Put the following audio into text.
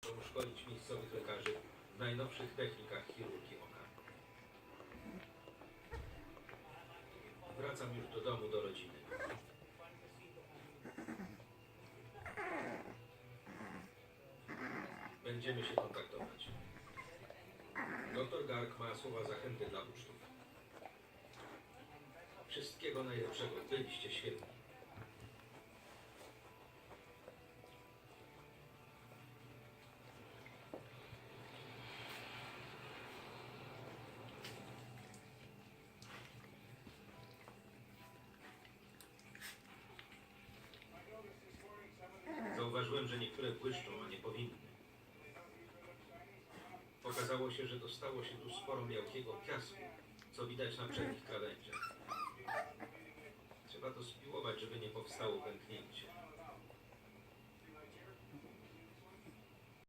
Chcą szkolić miejscowych lekarzy w najnowszych technikach chirurgii oka. Wracam już do domu, do rodziny. Będziemy się kontaktować. Doktor Garg ma słowa zachęty dla uczniów. Wszystkiego najlepszego. Byliście świetni. Zauważyłem, że niektóre błyszczą, a nie powinny. Okazało się, że dostało się tu sporo miałkiego piasku, co widać na przednich krawędziach. Trzeba to spiłować, żeby nie powstało pęknięcie.